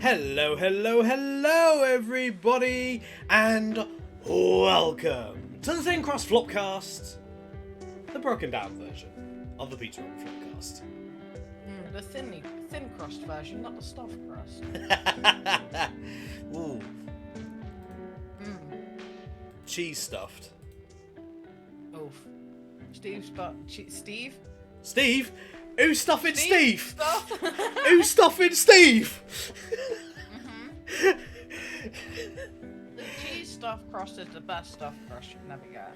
Hello, hello, hello, everybody, and welcome to the Crust Flopcast, the broken down version of the Pizza Roll Flopcast. The thin crust version, not the stuffed crust. Ooh. Cheese stuffed. Oof. Steve? Steve? Who's stuffing Steve? Stuff? Who's stuffing Steve? The cheese stuffed crust is the best stuffed crust you can ever get.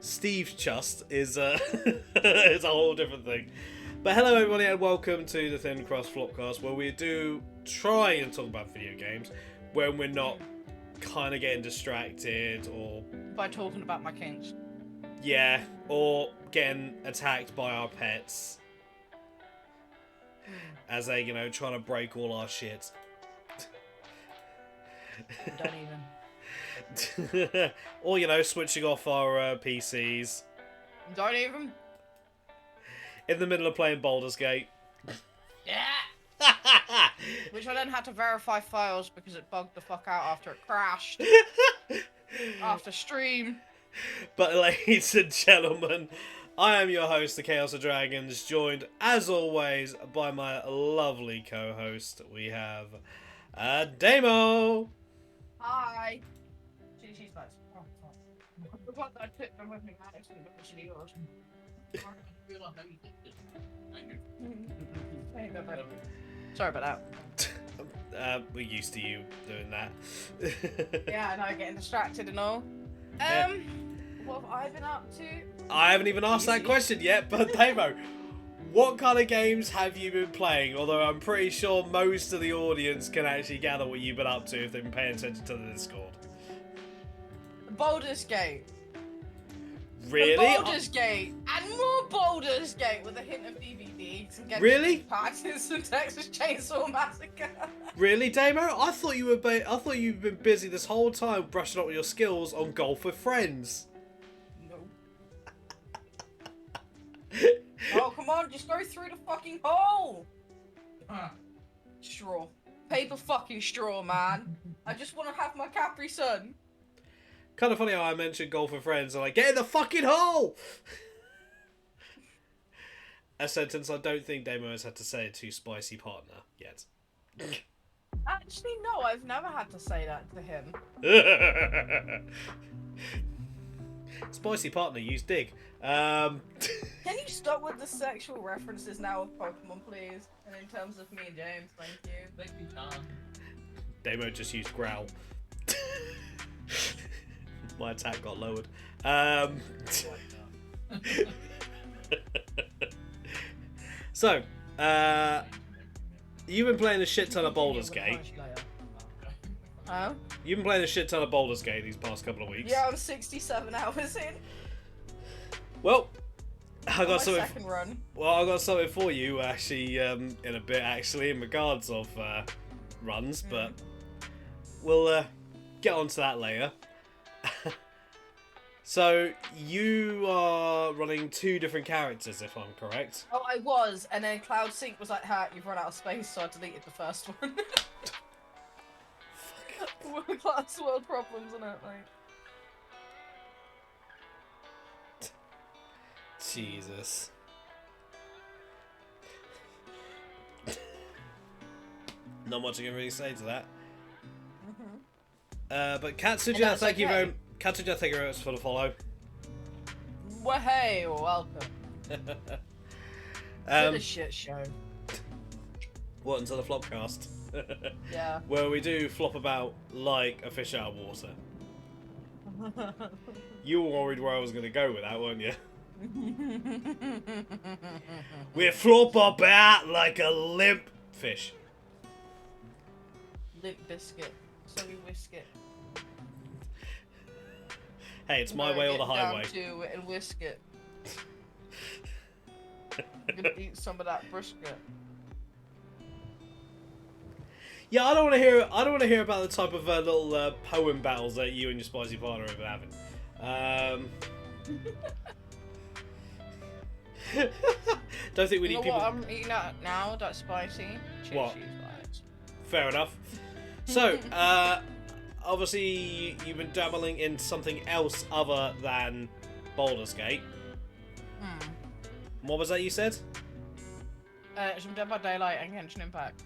Steve's chust is is a whole different thing. But hello everybody and welcome to the Thin Crust Flopcast, where we do try and talk about video games when we're not kind of getting distracted or... By talking about my kinks. Yeah, or getting attacked by our pets. As they, trying to break all our shit. Don't even. Or, switching off our PCs. Don't even. In the middle of playing Baldur's Gate. Yeah! Which I then had to verify files because it bugged the fuck out after it crashed. After stream. But ladies and gentlemen, I am your host, the Chaos of Dragons, joined as always by my lovely co-host. We have Damo. Hi. Chili cheese bites. Oh, fuck. I forgot that I took them with me. I accidentally got the chili yours. Sorry about that. We're used to you doing that. Yeah, I know, getting distracted and all. What have I been up to? I haven't even asked that question yet, but Damo, what kind of games have you been playing? Although I'm pretty sure most of the audience can actually gather what you've been up to if they've been paying attention to the Discord. Baldur's Gate. Really? Baldur's Gate. And more Baldur's Gate with a hint of DVD. Some Really? Parties, some Texas Chainsaw Massacre. Really, Damo? I thought you were. I thought you've been busy this whole time brushing up your skills on Golf with Friends. No. Oh, come on, just go through the fucking hole. Straw. Paper fucking straw, man. I just want to have my Capri Sun. Kind of funny how I mentioned Golf with Friends. I'm like, get in the fucking hole! A sentence I don't think Damo has had to say to Spicy Partner yet. Actually, no, I've never had to say that to him. Spicy Partner, use dig. Can you stop with the sexual references now of Pokemon, please? And in terms of me and James, thank you. Thank you, Tom. Damo just used growl. My attack got lowered. So, you've been playing a shit ton of Baldur's Gate. Huh? You've been playing a shit ton of Baldur's Gate these past couple of weeks. Yeah, I'm 67 hours in. Well, I got something. Second run. Well, I got something for you actually in a bit actually in regards of runs, but we'll get onto that later. So you are running two different characters, if I'm correct. Oh, I was, and then Cloud Sync was like, "Ha, you've run out of space," so I deleted the first one. Class world problems, isn't it? Like. Jesus. Not much I can really say to that. But Katsuja, thank you very much for the follow. Well, hey, welcome. To the shit show. What, into the Flopcast? Yeah. Where we do flop about like a fish out of water. You were worried where I was going to go with that, weren't you? We flop about like a limp fish. Limp biscuit. So we whisk it. Hey, it's my way or the highway. Down to it and whisk it. I'm gonna eat some of that brisket. Yeah, I don't want to hear. I don't want to hear about the type of little poem battles that you and your spicy partner have been having. Don't think we need people. What I'm eating at now? That's spicy. What? Cheese bites. Fair enough. So, obviously, you've been dabbling in something else other than Baldur's Gate. What was that you said? Some Dead by Daylight and Genshin Impact.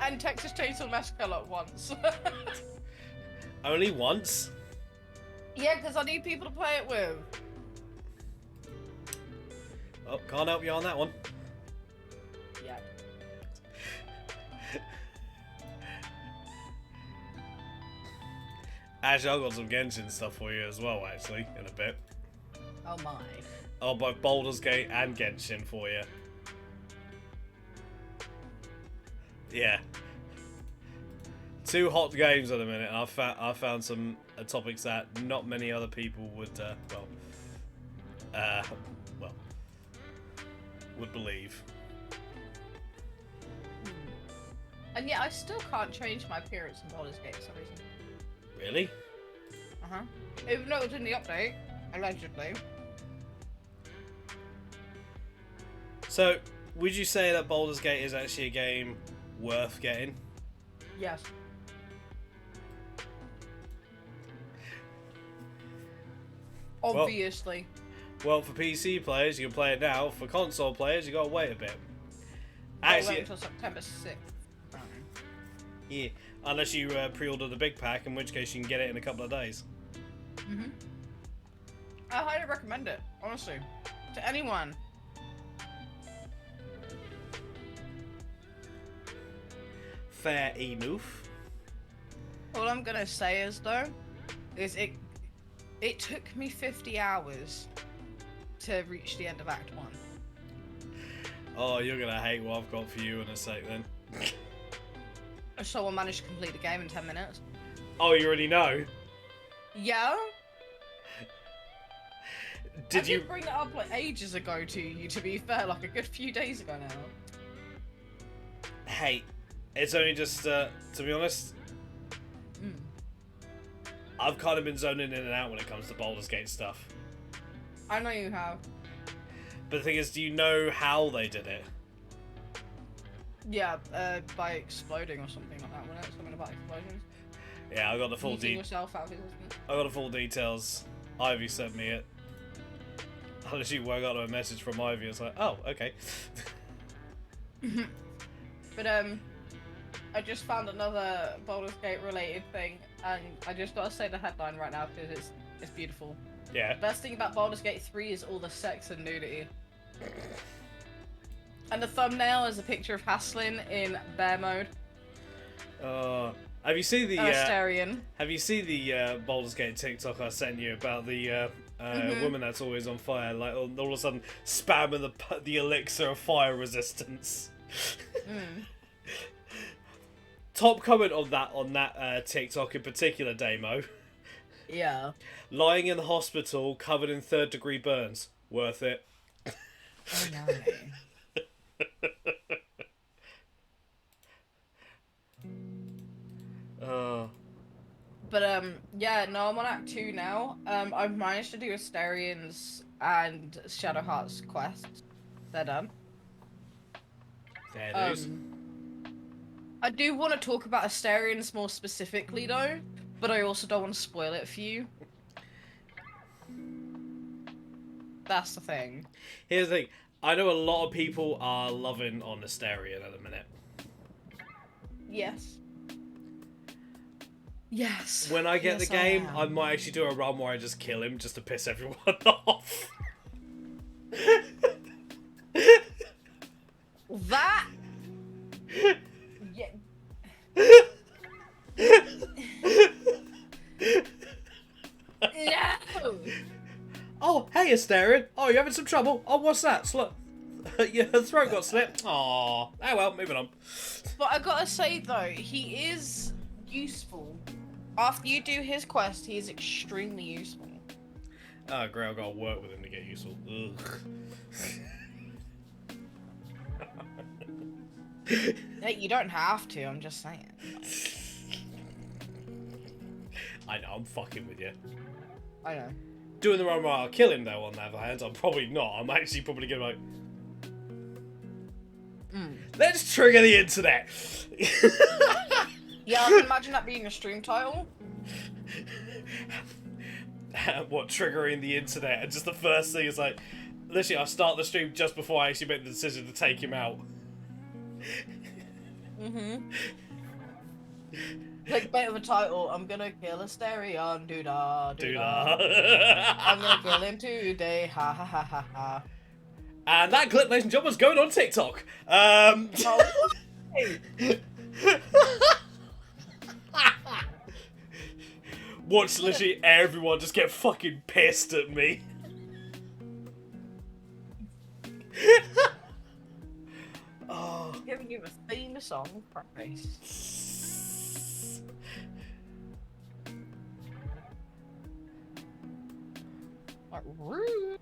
And Texas Chainsaw Massacre like once. Only once? Yeah, because I need people to play it with. Oh, can't help you on that one. Yeah. Actually, I've got some Genshin stuff for you as well, actually, in a bit. Oh my. I'll buy Baldur's Gate and Genshin for you. Yeah. 2 hot games at the minute, and I found some topics that not many other people would, would believe. And yet I still can't change my appearance in Baldur's Gate for some reason. Really? Uh-huh. Even though it was in the update, allegedly. So, would you say that Baldur's Gate is actually a game worth getting? Yes. Obviously. Well, for PC players, you can play it now. For console players, you gotta wait a bit. I'll wait until September 6th. Yeah, unless you pre-order the big pack, in which case you can get it in a couple of days. Mhm. I highly recommend it, honestly, to anyone. Fair enough. All I'm gonna say is though, is it took me 50 hours to reach the end of Act 1. Oh, you're gonna hate what I've got for you in a sec then. Someone managed to complete the game in 10 minutes. Oh, you already know? Yeah? Did I you did bring it up like ages ago to you, to be fair, like a good few days ago now. Hey, it's only just, to be honest, I've kind of been zoning in and out when it comes to Baldur's Gate stuff. I know you have. But the thing is, do you know how they did it? Yeah, by exploding or something like that, wasn't it? Something about explosions. Yeah, I got the full Eating yourself out of existence. I got the full details. Ivy sent me it. I literally got a message from Ivy. It's like, oh, okay. But I just found another Baldur's Gate related thing, and I just gotta say the headline right now because it's beautiful. Yeah. The best thing about Baldur's Gate 3 is all the sex and nudity. And the thumbnail is a picture of Haslin in bear mode. Have you seen the Asterion. Have you seen the Baldur's Gate TikTok I sent you about the woman that's always on fire, like all of a sudden spamming the elixir of fire resistance? Top comment on that TikTok in particular, Damo. Yeah. Lying in the hospital covered in 3rd-degree burns. Worth it. Oh no. But yeah, no, I'm on Act 2 now. I've managed to do Asterions and Shadowheart's quests. They're done. There it is. I do want to talk about Asterions more specifically though, but I also don't want to spoil it for you. That's the thing. Here's the thing. I know a lot of people are loving on Asterion at the minute. Yes. Yes. When I get Yes, the game, I I am. might actually do a run where I just kill him just to piss everyone off. That. Yeah. No. Oh, hey, Asterion. Oh, you having some trouble? Oh, what's that? Your throat got slit. Aw. Oh well, moving on. But I gotta say though, he is useful. After you do his quest, he is extremely useful. Oh, great. I've got to work with him to get useful. Ugh. Hey, you don't have to, I'm just saying. I know, I'm fucking with you. I know. Doing the run where I'll kill him though, on the other hand, I'm probably not. I'm actually probably gonna Let's trigger the internet. Yeah, I can imagine that being a stream title. What, triggering the internet? And just the first thing is like, literally, I start the stream just before I actually made the decision to take him out. Like, bit of a title, I'm gonna kill Asterion, doo-dah, Doo-dah. I'm gonna kill him today, ha ha ha ha ha. And that clip, ladies and gentlemen, was going on TikTok. Oh, Watch literally everyone just get fucking pissed at me. Oh. Giving you a theme song, Christ. Like, rude.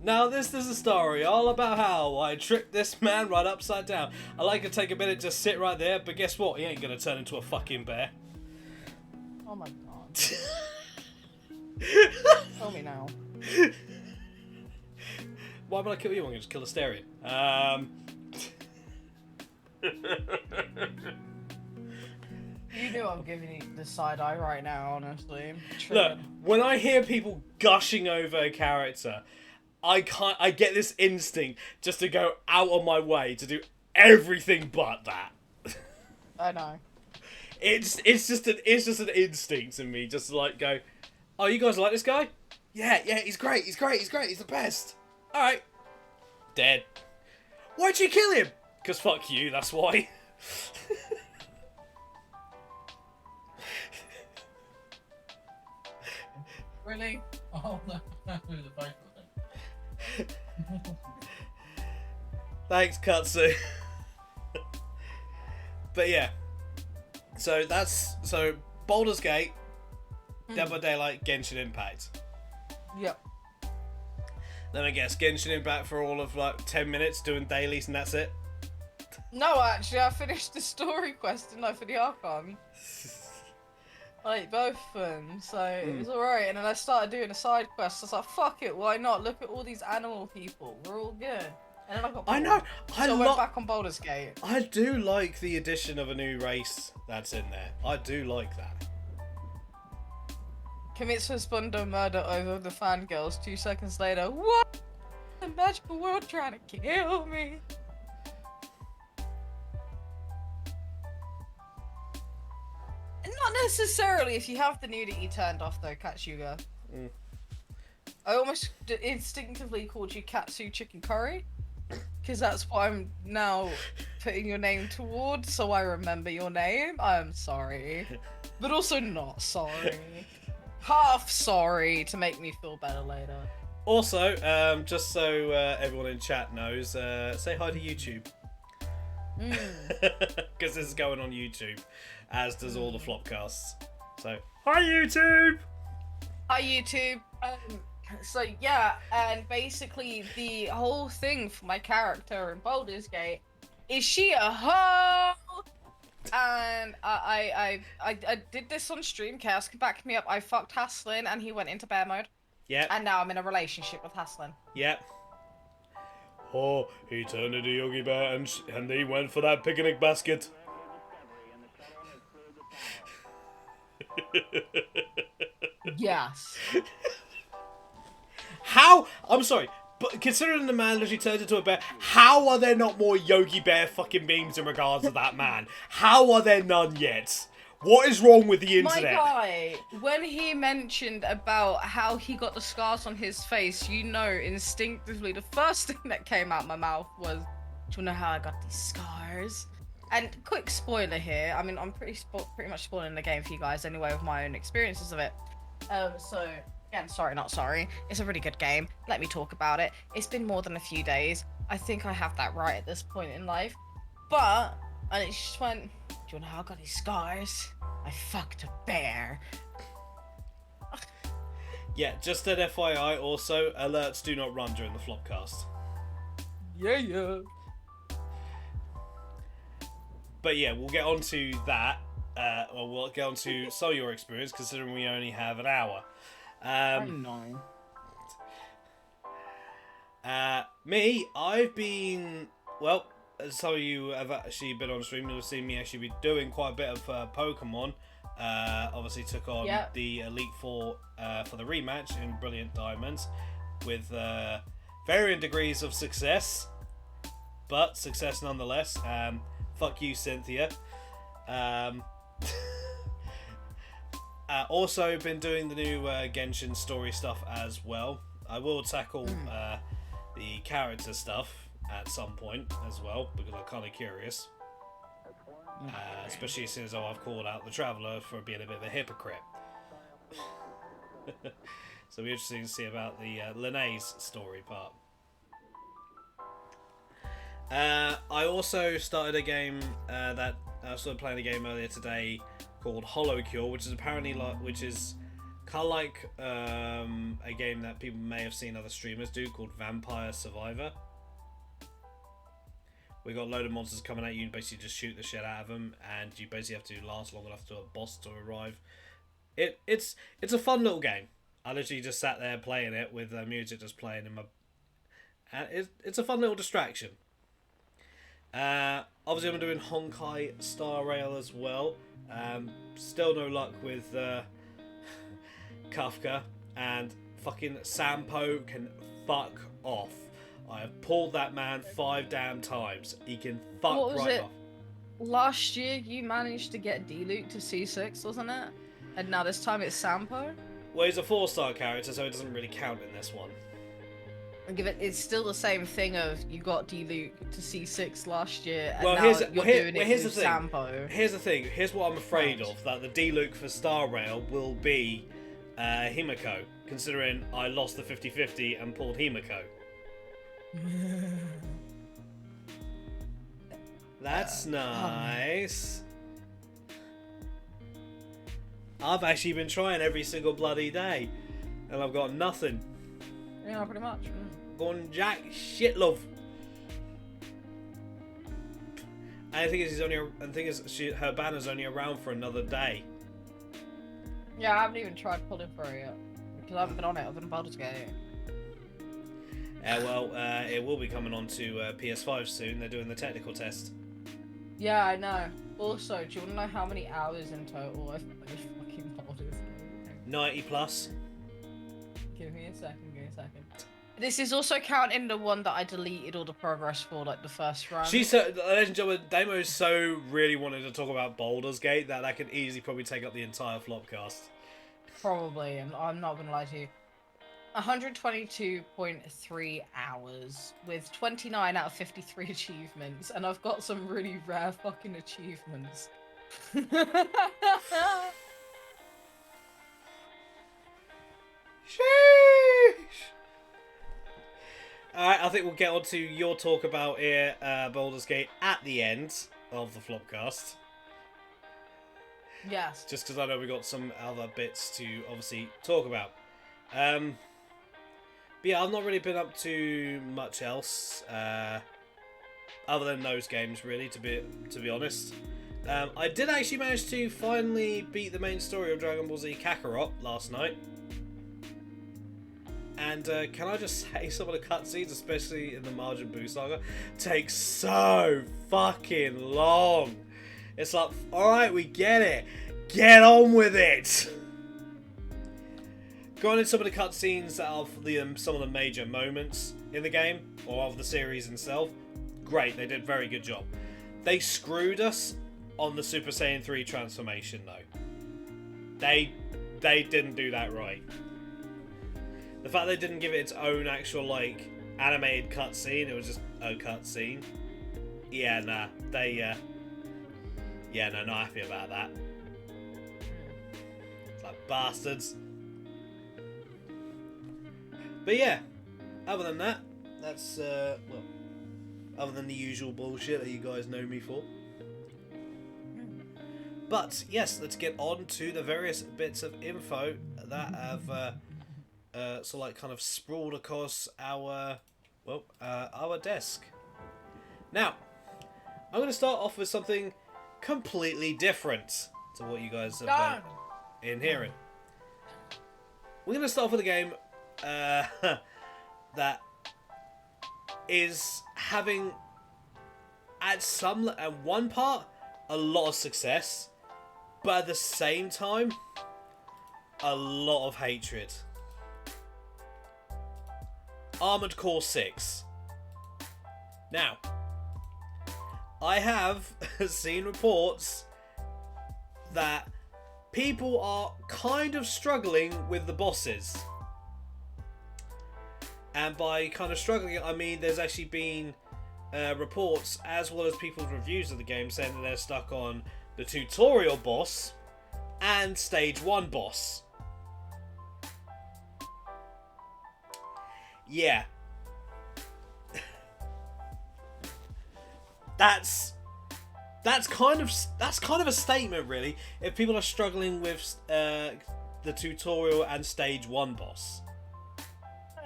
Now this is a story all about how I tricked this man right upside down. I like to take a minute, just sit right there, but guess what? He ain't gonna turn into a fucking bear. Oh my god. Tell me now. Why would I kill you? I'm gonna just kill Asterion. You know I'm giving you the side eye right now, honestly. Look, when I hear people gushing over a character, I get this instinct just to go out of my way to do everything but that. I know. It's just an instinct in me, just to like go, oh, you guys like this guy? Yeah, he's great, he's the best. Alright. Dead. Why'd you kill him? Because fuck you, that's why. Really? Oh no, with the both of them. Thanks, Katsu. But yeah. So Baldur's Gate, Dead by Daylight, Genshin Impact. Yep. Then I guess Genshin Impact for all of like 10 minutes doing dailies and that's it. No, actually, I finished the story quest, didn't I, for the Archon? Like, both of them, so it was alright. And then I started doing a side quest. I was like, fuck it, why not? Look at all these animal people. We're all good. And then I got bored. I know. So I went back on Baldur's Gate. I do like the addition of a new race that's in there. I do like that. Commits husband murder over the fangirls. 2 seconds later, what? The magical world trying to kill me. Not necessarily if you have the nudity turned off though, Katsuga. I almost instinctively called you Katsu Chicken Curry. Because that's what I'm now putting your name towards, so I remember your name. I'm sorry. But also not sorry. Half sorry to make me feel better later. Also, just so everyone in chat knows, say hi to YouTube. Because this is going on YouTube, as does all the Flopcasts. So, hi YouTube! Hi YouTube. So yeah, and basically the whole thing for my character in Baldur's Gate is she a hoe? And I did this on Streamcast. Back me up. I fucked Haslin and he went into bear mode. Yep. And now I'm in a relationship with Haslin. Yep. Oh, he turned into Yogi Bear and he went for that picnic basket. Yes. How? I'm sorry, but considering the man literally turned into a bear, how are there not more Yogi Bear fucking memes in regards to that man? How are there none yet? What is wrong with the internet? My guy, when he mentioned about how he got the scars on his face, you know instinctively the first thing that came out my mouth was, do you know how I got these scars? And quick spoiler here, I mean, I'm pretty much spoiling the game for you guys anyway with my own experiences of it. So, again, sorry, not sorry. It's a really good game. Let me talk about it. It's been more than a few days. I think I have that right at this point in life. But, and it just went, do you know how I got these scars? I fucked a bear. Yeah, just an FYI also, alerts do not run during the Flopcast. Yeah. But yeah, we'll get on to that. Or we'll get on to some of your experience, considering we only have an hour. I know. Me, I've been, well, as some of you have actually been on stream, you'll have seen me actually be doing quite a bit of Pokemon. Obviously took on the Elite Four for the rematch in Brilliant Diamonds with varying degrees of success, but success nonetheless. Fuck you, Cynthia. Also been doing the new Genshin story stuff as well. I will tackle the character stuff at some point as well, because I'm kind of curious. Especially as soon as I've called out the Traveller for being a bit of a hypocrite. So it'll be interesting to see about the Linnea's story part. I also started a game that I started playing a game earlier today called Hollow Cure, which is apparently kind of like a game that people may have seen other streamers do called Vampire Survivor. We got a load of monsters coming at you and basically just shoot the shit out of them, and you basically have to last long enough to a boss to arrive. It's a fun little game. I literally just sat there playing it with music just playing in my, and it's a fun little distraction. Obviously I'm doing Honkai Star Rail as well. Still no luck with Kafka, and fucking Sampo can fuck off. I have pulled that man 5 damn times. He can fuck off. Last year you managed to get D-Luke to C6, wasn't it? And now this time it's Sampo? Well, he's a 4-star character, so it doesn't really count in this one. It's still the same thing of you got D-Luke to C6 last year, and here's the thing. Sampo. Here's the thing. Here's what I'm afraid of, that the D-Luke for Star Rail will be Himiko, considering I lost the 50-50 and pulled Himiko. That's nice. I've actually been trying every single bloody day, and I've got nothing. Yeah, pretty much. Gone jack shit, love. And the thing is, her banner's only around for another day. Yeah, I haven't even tried pulling for her yet because I haven't been on it. I've been on Baldur's Gate. It will be coming on to PS5 soon. They're doing the technical test. Yeah, I know. Also, do you want to know how many hours in total I've played fucking Baldur's? 90 plus. Give me a second. This is also counting the one that I deleted all the progress for, like the first run. Ladies and gentlemen, Damo so really wanted to talk about Baldur's Gate that could easily probably take up the entire Flopcast. Probably, and I'm not gonna lie to you. 122.3 hours with 29 out of 53 achievements, and I've got some really rare fucking achievements. Sheesh! Alright, I think we'll get on to your talk about here, Baldur's Gate, at the end of the Flopcast. Yes. Just because I know we got some other bits to obviously talk about. But yeah, I've not really been up to much else, other than those games, really, to be honest. I did actually manage to finally beat the main story of Dragon Ball Z Kakarot last night. And can I just say, some of the cutscenes, especially in the Majin Buu saga, take so fucking long. It's like, alright, we get it. Get on with it. Going into some of the cutscenes of some of the major moments in the game, or of the series itself, great, they did a very good job. They screwed us on the Super Saiyan 3 transformation, though. They didn't do that right. The fact they didn't give it its own actual, like, animated cutscene, it was just a cutscene. Yeah, nah, not happy about that. It's like, bastards. But yeah, other than that, that's, well, other than the usual bullshit that you guys know me for. But, yes, let's get on to the various bits of info that have, sort of like kind of sprawled across our desk. Now, I'm going to start off with something completely different to what you guys have been hearing. We're going to start off with a game that is having at one part a lot of success, but at the same time a lot of hatred. Armored Core 6. Now, I have seen reports that people are kind of struggling with the bosses. And by kind of struggling, I mean there's actually been reports as well as people's reviews of the game saying that they're stuck on the tutorial boss and stage 1 boss. Yeah. That's kind of a statement, really, if people are struggling with the tutorial and stage 1 boss.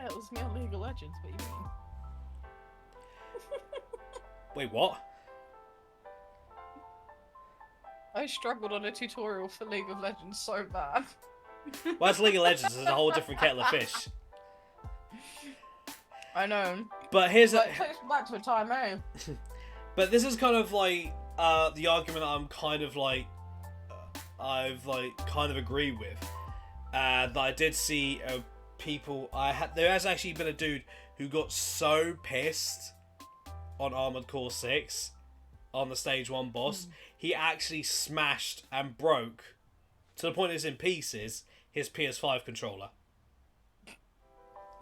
It was me on League of Legends, what do you mean? Wait, what? I struggled on a tutorial for League of Legends so bad. Well, it's League of Legends, it's a whole different kettle of fish. I know. But here's But it takes me back to a time, eh? But this is kind of like the argument I'm kind of like I've like kind of agreed with. That I did see people. There has actually been a dude who got so pissed on Armored Core 6 on the stage 1 boss, he actually smashed and broke, to the point it's in pieces, his PS5 controller.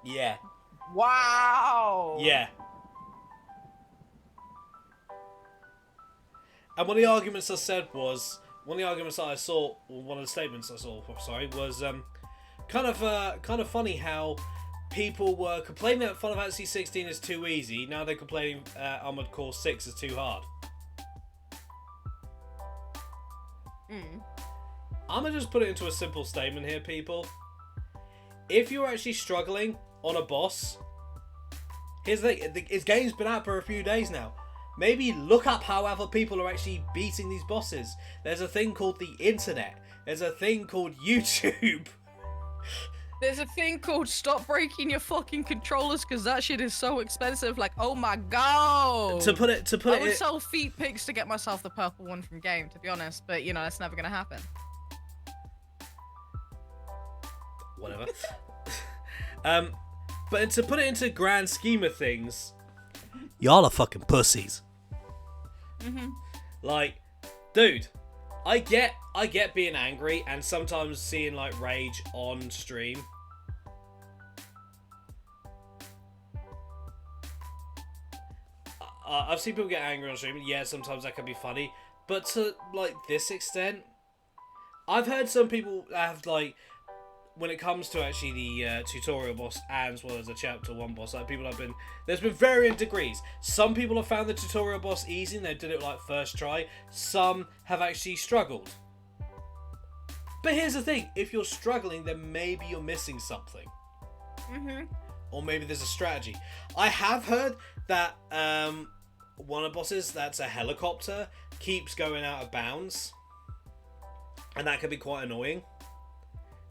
Yeah. Wow. Yeah. And one of the arguments I said was, one of the statements I saw, was kind of funny how people were complaining that Final Fantasy 16 is too easy. Now they're complaining Armored Core 6 is too hard. I'm gonna just put it into a simple statement here, people. If you're actually struggling on a boss, here's the thing: his game's been out for a few days now. Maybe look up how other people are actually beating these bosses. There's a thing called the internet. There's a thing called YouTube. There's a thing called stop breaking your fucking controllers because that shit is so expensive. Like, oh my god. I would sell feet pics to get myself the purple one from game, to be honest. But you know, that's never gonna happen. Whatever. But to put it into grand scheme of things, y'all are fucking pussies. Like, dude, I get being angry and sometimes seeing like rage on stream. I've seen people get angry on stream. Yeah, sometimes that can be funny, but to like this extent, I've heard some people have like, when it comes to actually the tutorial boss as well as the chapter 1 boss, like there's been varying degrees. Some people have found the tutorial boss easy and they did it like first try. Some have actually struggled. But here's the thing: if you're struggling, then maybe you're missing something. Or maybe there's a strategy. I have heard that one of the bosses, that's a helicopter, keeps going out of bounds, and that can be quite annoying,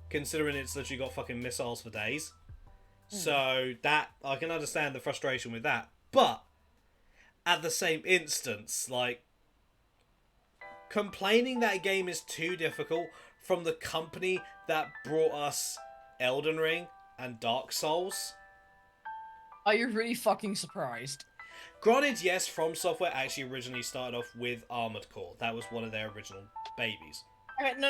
considering it's literally got fucking missiles for days. So that, I can understand the frustration with that. But at the same instance, like, complaining that a game is too difficult from the company that brought us Elden Ring and Dark Souls. Are you really fucking surprised? Granted, yes, From Software actually originally started off with Armored Core. That was one of their original babies. Okay, no.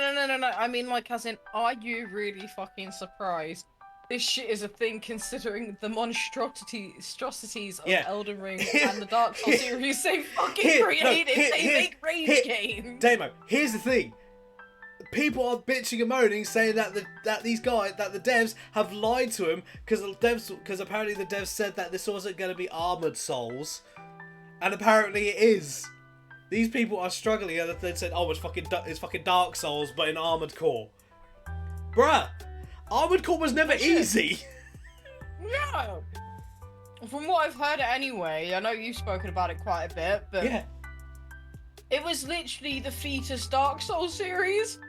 I mean, like, as in, are you really fucking surprised? This shit is a thing considering the monstrosities of Elden Ring and the Dark Souls series they fucking created. They make rage games. Demo, here's the thing. People are bitching and moaning, saying that the devs have lied to him because apparently the devs said that this wasn't going to be Armored Souls, and apparently it is. These people are struggling, and they said, "Oh, it's fucking Dark Souls, but in Armored Core." Bruh, Armored Core was never easy. No. From what I've heard, anyway, I know you've spoken about it quite a bit, but yeah, it was literally the fetus Dark Souls series,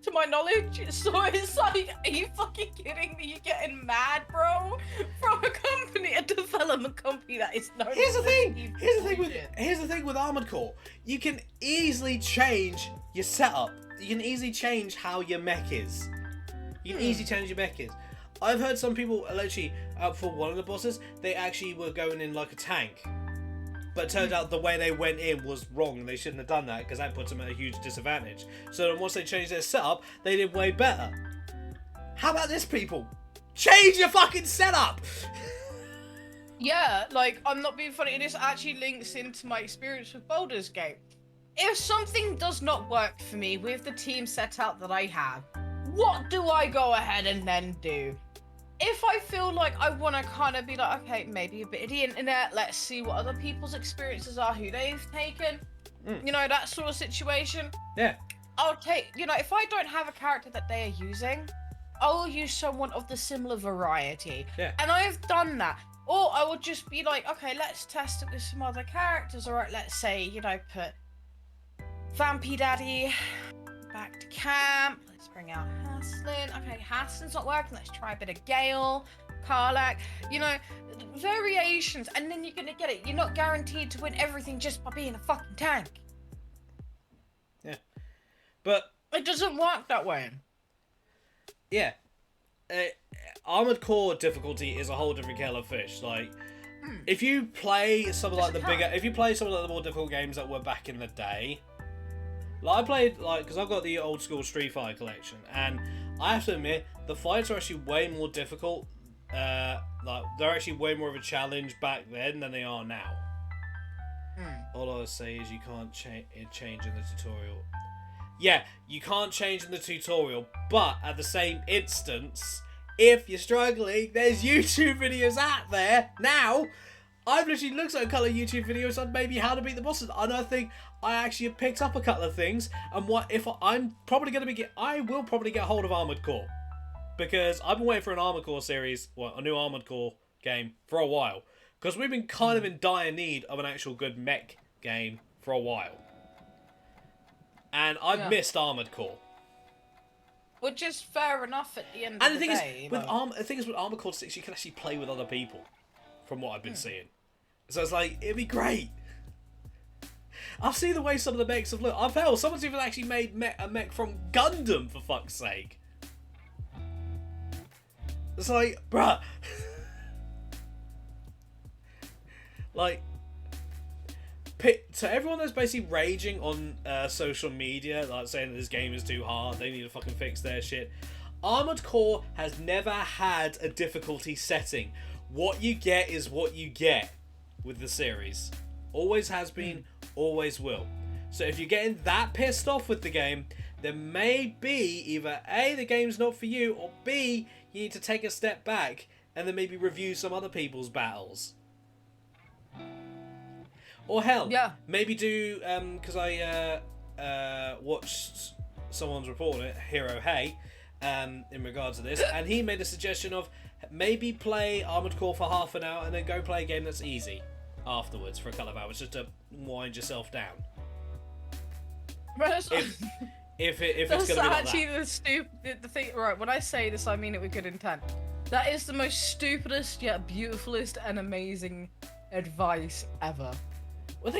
to my knowledge. So it's like, are you fucking kidding me? You're getting mad, bro? From a company, a developer development company that is known. Here's the for thing. making bullshit. Here's the thing with Armored Core. You can easily change your setup. You can easily change how your mech is. You can easily change your mech is. I've heard some people literally for one of the bosses, they actually were going in like a tank. But it turned out the way they went in was wrong. They shouldn't have done that because that puts them at a huge disadvantage. So then once they changed their setup, they did way better. How about this, people? Change your fucking setup! Yeah, like, I'm not being funny. This actually links into my experience with Baldur's Gate. If something does not work for me with the team setup that I have, what do I go ahead and then do? If I feel like I want to kind of be like, okay, maybe a bit of the internet, let's see what other people's experiences are, who they've taken, you know, that sort of situation. Yeah. I'll take, you know, if I don't have a character that they are using, I'll use someone of the similar variety. Yeah. And I've done that. Or I would just be like, okay, let's test it with some other characters. All right, let's say, you know, put Vampy Daddy back to camp. Let's bring out Haslin. Okay, Haslin's not working. Let's try a bit of Gale, Karlak. You know, variations. And then you're going to get it. You're not guaranteed to win everything just by being a fucking tank. Yeah. But it doesn't work that way. Yeah. Armored Core difficulty is a whole different kettle of fish. Like, if you play some of like the bigger, if you play some of like the more difficult games that were back in the day, like I played like because I've got the old school Street Fighter collection, and I have to admit the fights are actually way more difficult. Like they're actually way more of a challenge back then than they are now. All I would say is you can't change in the tutorial. Yeah, you can't change in the tutorial, but at the same instance, if you're struggling, there's YouTube videos out there now. I've literally looked at a couple of YouTube videos on maybe how to beat the bosses, and I think I actually have picked up a couple of things. And what if I'm probably going to be I will probably get hold of Armored Core because I've been waiting for an Armored Core series, well, a new Armored Core game for a while because we've been kind of in dire need of an actual good mech game for a while. And I've missed Armored Core. Which is fair enough at the end of the day. The thing is, with Armored Core 6, you can actually play with other people, from what I've been seeing. So it's like, it'd be great. I've seen the way some of the mechs have looked. Someone's even actually made a mech from Gundam, for fuck's sake. It's like, bruh. Like, to everyone that's basically raging on social media, like saying that this game is too hard, they need to fucking fix their shit. Armored Core has never had a difficulty setting. What you get is what you get with the series. Always has been, always will. So if you're getting that pissed off with the game, then maybe either A, the game's not for you, or B, you need to take a step back and then maybe review some other people's battles. Or hell, maybe do, because I watched someone's report on it, Hero Hey, in regards to this, and he made a suggestion of maybe play Armored Core for half an hour and then go play a game that's easy afterwards for a couple of hours, just to wind yourself down. If it's going to be like actually that. the thing, right, when I say this, I mean it with good intent. That is the most stupidest yet beautifulest and amazing advice ever. Well, I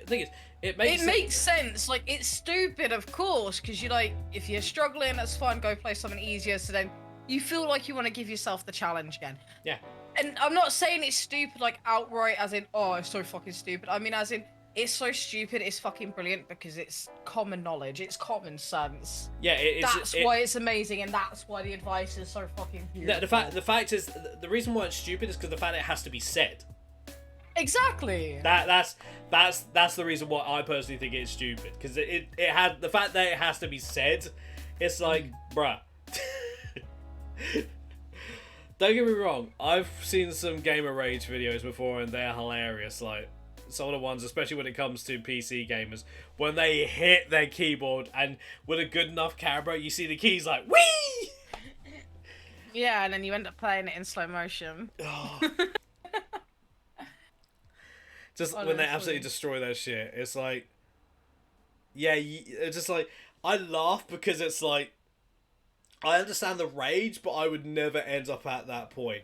think it makes sense. Like, it's stupid, of course, because you're like, if you're struggling, that's fine, go play something easier, so then you feel like you want to give yourself the challenge again. Yeah. And I'm not saying it's stupid, like, outright, as in, oh, it's so fucking stupid. I mean, as in, it's so stupid, it's fucking brilliant, because it's common knowledge, it's common sense. Yeah, that's why it's amazing, and that's why the advice is so fucking beautiful. The fact is, the reason why it's stupid is because the fact it has to be said. Exactly. That's the reason why I personally think it's stupid, because it had the fact that it has to be said. It's like, bruh. Don't get me wrong, I've seen some gamer rage videos before and they're hilarious. Like some of the ones, especially when it comes to PC gamers, when they hit their keyboard and with a good enough camera, you see the keys like whee. Yeah, and then you end up playing it in slow motion. Oh. Just honestly, when they absolutely destroy that shit, it's like, yeah, it's just like, I laugh because it's like, I understand the rage, but I would never end up at that point.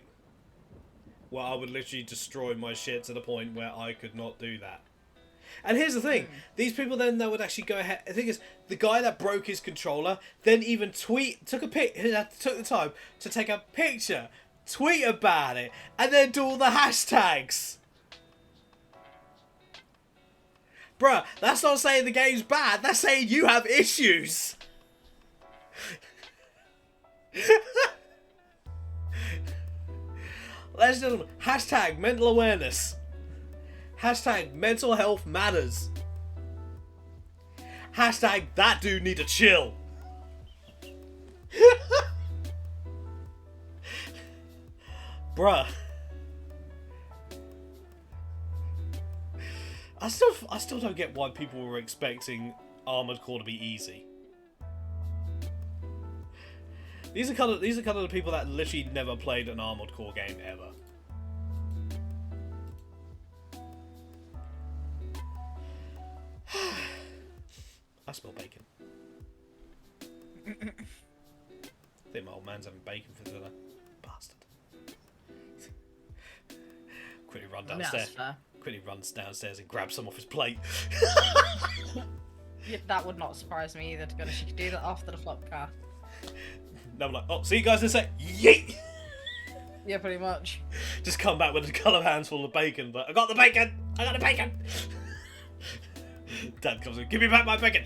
where I would literally destroy my shit to the point where I could not do that. And here's the thing, these people then they would actually go ahead. The thing is, the guy that broke his controller then even took the time to take a picture, tweet about it, and then do all the hashtags. Bruh, that's not saying the game's bad, that's saying you have issues. Ladies and gentlemen, hashtag mental awareness. Hashtag mental health matters. Hashtag that dude need to chill. Bruh. I still don't get why people were expecting Armored Core to be easy. These are kind of the people that literally never played an Armored Core game ever. I smell bacon. I think my old man's having bacon for dinner. Bastard. Quickly run downstairs. Quickly runs downstairs and grabs some off his plate. Yeah, that would not surprise me either, to be honest. You could do that after the Flopcast. No, I'm like, oh, see you guys in a sec. Yeet! Yeah, pretty much. Just come back with a couple of hands full of bacon, but I got the bacon! I got the bacon! Dad comes in, give me back my bacon!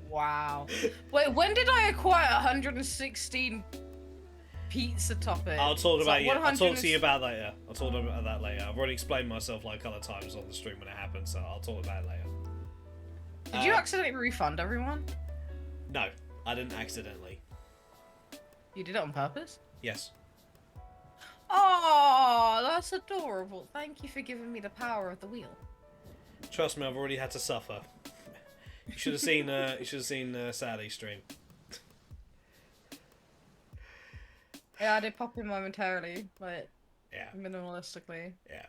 Wow. Wait, when did I acquire 116 pizza toppings? I'll talk about like I'll talk to you about that later. I'll talk about that later. I've already explained myself like a couple of times on the stream when it happened, so I'll talk about it later. Did you accidentally refund everyone? No, I didn't accidentally. You did it on purpose? Yes. Oh, that's adorable. Thank you for giving me the power of the wheel. Trust me, I've already had to suffer. You should have seen Sally's stream. Yeah, I did pop in momentarily, but yeah, minimalistically. Yeah.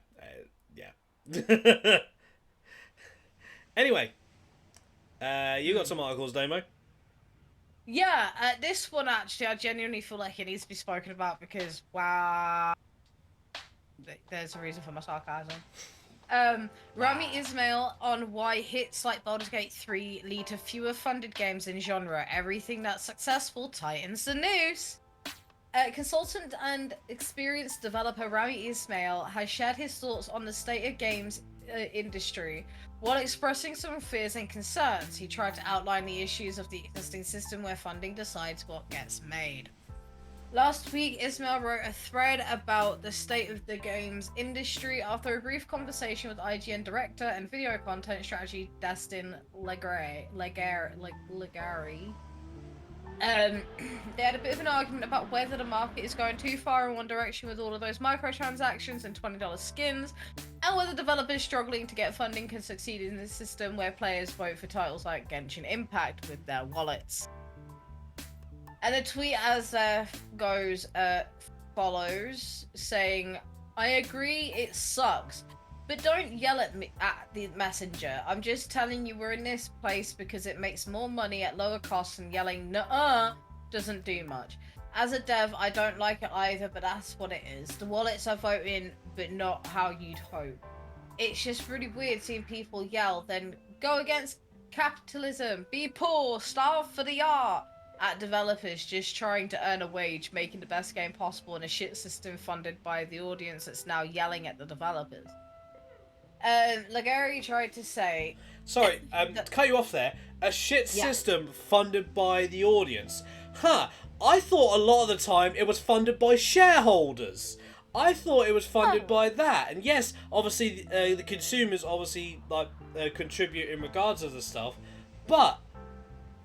Anyway, you got some articles, Damo. Yeah, this one actually, I genuinely feel like it needs to be spoken about because, wow, there's a reason for my sarcasm. Rami Ismail on why hits like Baldur's Gate 3 lead to fewer funded games in genre. Everything that's successful tightens the noose. Consultant and experienced developer Rami Ismail has shared his thoughts on the state of games industry. While expressing some fears and concerns, he tried to outline the issues of the existing system where funding decides what gets made. Last week, Ismail wrote a thread about the state of the games industry after a brief conversation with IGN director and video content strategy Destin Legari. They had a bit of an argument about whether the market is going too far in one direction with all of those microtransactions and $20 skins, and whether developers struggling to get funding can succeed in this system where players vote for titles like Genshin Impact with their wallets. And the tweet as goes follows, saying, "I agree it sucks, but don't yell at me at the messenger. I'm just telling you we're in this place because it makes more money at lower costs, and yelling nuh-uh doesn't do much. As a dev, I don't like it either, but that's what it is. The wallets are voting, but not how you'd hope. It's just really weird seeing people yell, then go against capitalism, be poor, starve for the art, at developers just trying to earn a wage, making the best game possible in a shit system funded by the audience that's now yelling at the developers." Legari tried to say... Sorry, to cut you off there. A shit system funded by the audience. Huh, I thought a lot of the time it was funded by shareholders. I thought it was funded by that. And yes, obviously, the consumers obviously contribute in regards to the stuff. But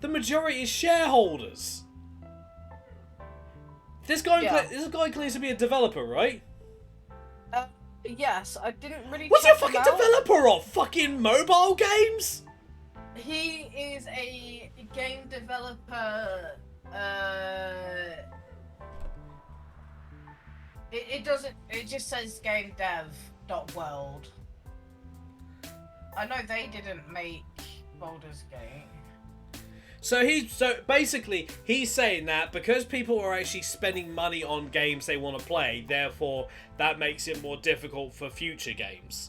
the majority is shareholders. This guy claims to be a developer, right? Yes, I didn't really. What's he a fucking developer of? Fucking mobile games? He is a game developer. It doesn't. It just says game dev .world. I know they didn't make Baldur's Gate. So basically he's saying that because people are actually spending money on games they want to play, therefore that makes it more difficult for future games.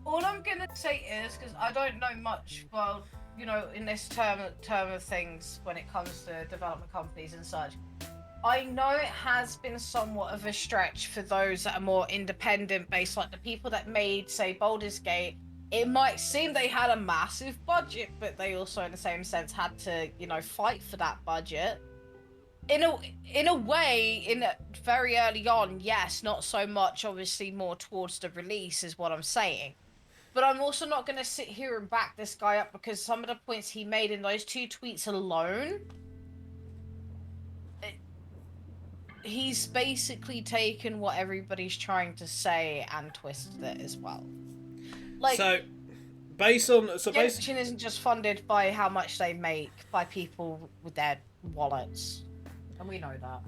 All I'm gonna say is, because I don't know much, well, you know, in this term of things when it comes to development companies and such, I know it has been somewhat of a stretch for those that are more independent based, like the people that made, say, Baldur's Gate. It might seem they had a massive budget, but they also, in the same sense, had to, you know, fight for that budget. In a way, very early on, yes, not so much. Obviously, more towards the release is what I'm saying. But I'm also not going to sit here and back this guy up because some of the points he made in those 2 tweets alone, he's basically taken what everybody's trying to say and twisted it as well. Like, so Genshin isn't just funded by how much they make by people with their wallets, and we know that.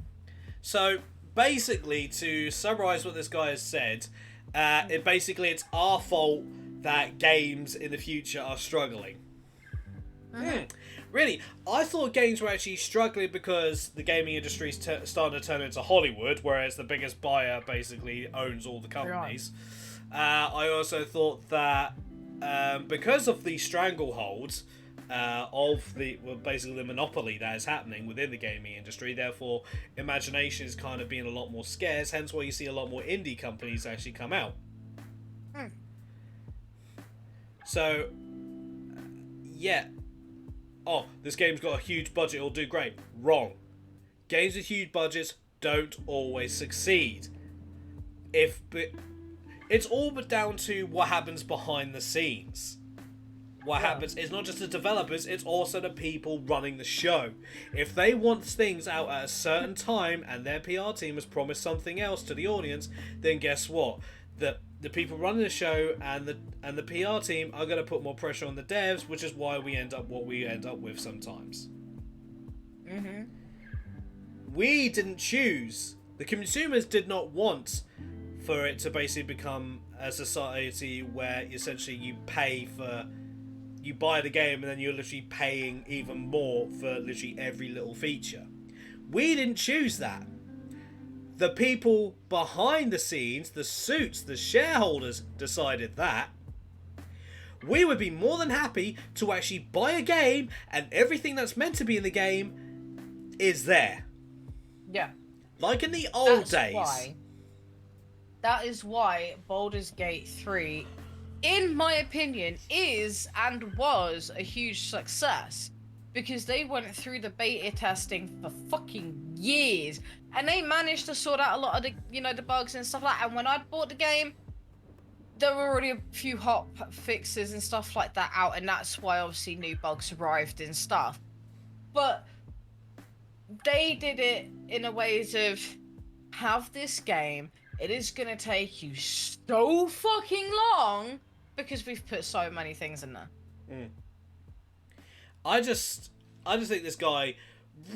So basically, to summarize what this guy has said, it's our fault that games in the future are struggling. Really, I thought games were actually struggling because the gaming industry is starting to turn into Hollywood, whereas the biggest buyer basically owns all the companies. I also thought that because of the stranglehold of basically the monopoly that is happening within the gaming industry, therefore imagination is kind of being a lot more scarce, hence why you see a lot more indie companies actually come out. So, yeah. Oh, this game's got a huge budget, it'll do great. Wrong. Games with huge budgets don't always succeed. It's all but down to what happens behind the scenes. What happens is not just the developers, it's also the people running the show. If they want things out at a certain time and their PR team has promised something else to the audience, then guess what? The people running the show and the PR team are going to put more pressure on the devs, which is why we end up what we end up with sometimes. We didn't choose. The consumers did not want for it to basically become a society where essentially you buy the game and then you're literally paying even more for literally every little feature. We didn't choose that. The people behind the scenes, the suits, the shareholders decided that. We would be more than happy to actually buy a game and everything that's meant to be in the game is there. Yeah. Like in the old days. That is why Baldur's Gate 3, in my opinion, is and was a huge success. Because they went through the beta testing for fucking years. And they managed to sort out a lot of the, you know, the bugs and stuff like that. And when I bought the game, there were already a few hot fixes and stuff like that out. And that's why, obviously, new bugs arrived and stuff. But they did it in a ways of, have this game. It is going to take you so fucking long because we've put so many things in there. I just think this guy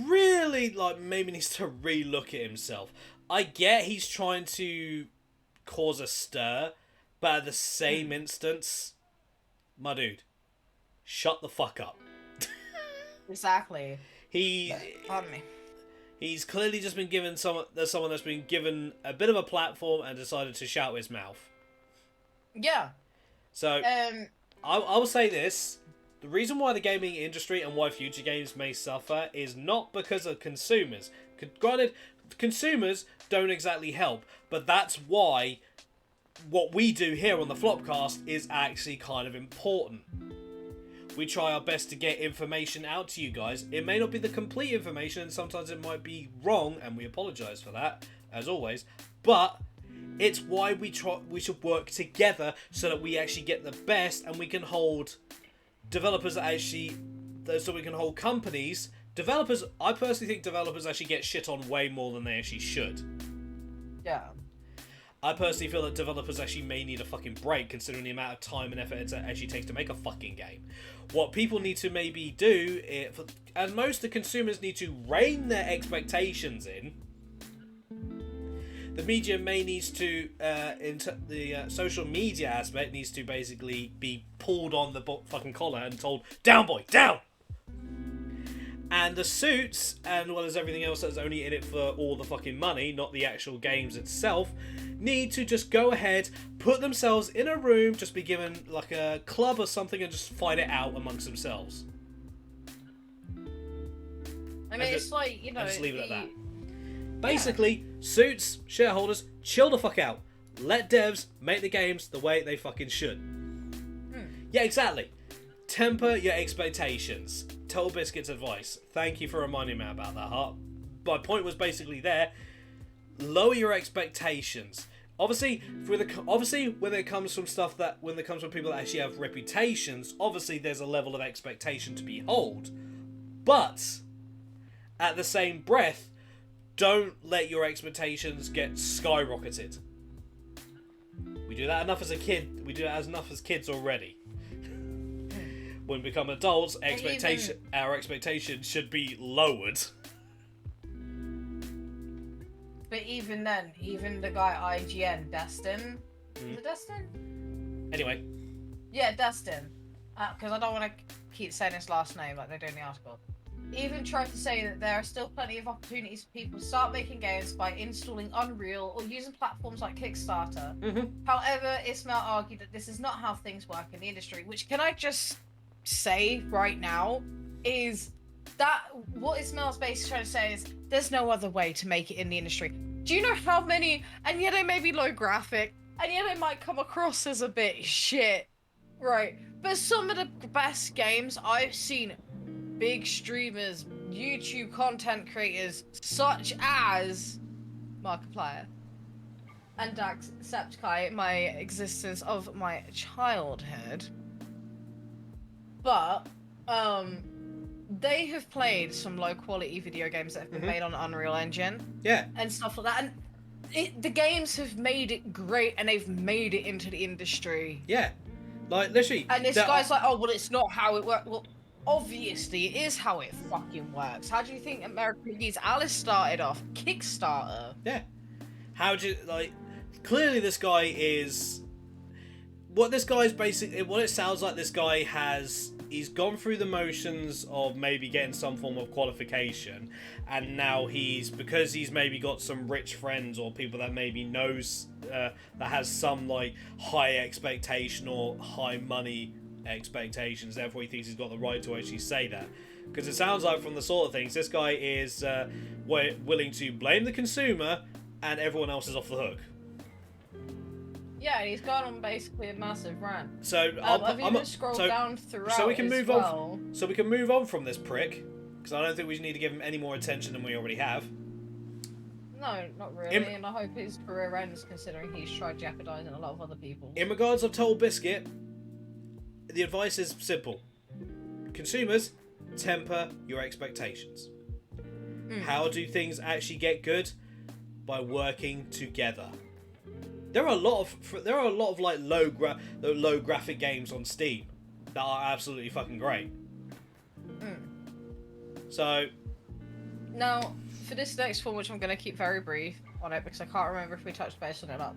really maybe needs to re-look at himself. I get he's trying to cause a stir, but at the same instance, my dude, shut the fuck up. Exactly. Pardon me. He's clearly just been given someone that's been given a bit of a platform and decided to shout his mouth. Yeah. So I will say this. The reason why the gaming industry and why future games may suffer is not because of consumers. Granted, consumers don't exactly help, but that's why what we do here on the Flopcast is actually kind of important. We try our best to get information out to you guys. It may not be the complete information, and sometimes it might be wrong, and we apologise for that, as always, but it's why we should work together so that we actually get the best, and we can hold developers so we can hold companies. Developers, I personally think developers actually get shit on way more than they actually should. Yeah. I personally feel that developers actually may need a fucking break considering the amount of time and effort it actually takes to make a fucking game. What people need to maybe do, and most of the consumers need to rein their expectations in. The media may needs to, the social media aspect needs to basically be pulled on the fucking collar and told, down boy, down! And the suits, and well as everything else that's only in it for all the fucking money, not the actual games itself, need to just go ahead, put themselves in a room, just be given like a club or something, and just fight it out amongst themselves. I mean, it's like, you know... And just leave it at that. Basically, suits, shareholders, chill the fuck out. Let devs make the games the way they fucking should. Yeah, exactly. Temper your expectations. Total Biscuit's advice. Thank you for reminding me about that, Hart. My point was basically there. Lower your expectations. Obviously, when it comes from people that actually have reputations, obviously there's a level of expectation to behold. But at the same breath, don't let your expectations get skyrocketed. We do that enough as a kid. We do that enough as kids already. When we become adults, our expectations should be lowered. But even then, even the guy IGN, Destin, is it Destin? Anyway. Yeah, Destin. Because I don't want to keep saying his last name like they do in the article. Even tried to say that there are still plenty of opportunities for people to start making games by installing Unreal or using platforms like Kickstarter. However, Ismail argued that this is not how things work in the industry, which can I just say right now is that what Ismail's basically trying to say is there's no other way to make it in the industry. Do you know how many, and yet they may be low graphic, and yet they might come across as a bit shit, right? But some of the best games I've seen, big streamers, YouTube content creators, such as Markiplier and Jacksepticeye, my existence of my childhood. But, they have played some low-quality video games that have been made on Unreal Engine. Yeah. And stuff like that. And the games have made it great, and they've made it into the industry. Yeah. Like, literally. And this guy's like, oh, well, it's not how it works. Well, obviously, it is how it fucking works. How do you think American Geese Alice started off? Kickstarter. Yeah. How do you, like, clearly this guy is... What it sounds like this guy he's gone through the motions of maybe getting some form of qualification, and now because he's maybe got some rich friends or people that maybe knows, that has some, like, high expectation or high money expectations, therefore he thinks he's got the right to actually say that. Because it sounds like from the sort of things, this guy is willing to blame the consumer and everyone else is off the hook. Yeah, he's gone on basically a massive rant. So I've even scrolled down throughout. So we can move on. So we can move on from this prick, because I don't think we need to give him any more attention than we already have. No, not really, and I hope his career ends, considering he's tried jeopardising a lot of other people. In regards of Total Biscuit, the advice is simple. Consumers, temper your expectations. How do things actually get good? By working together. There are a lot of like low graphic games on Steam that are absolutely fucking great. So now for this next one, which I'm going to keep very brief on it because I can't remember if we touched base on it up.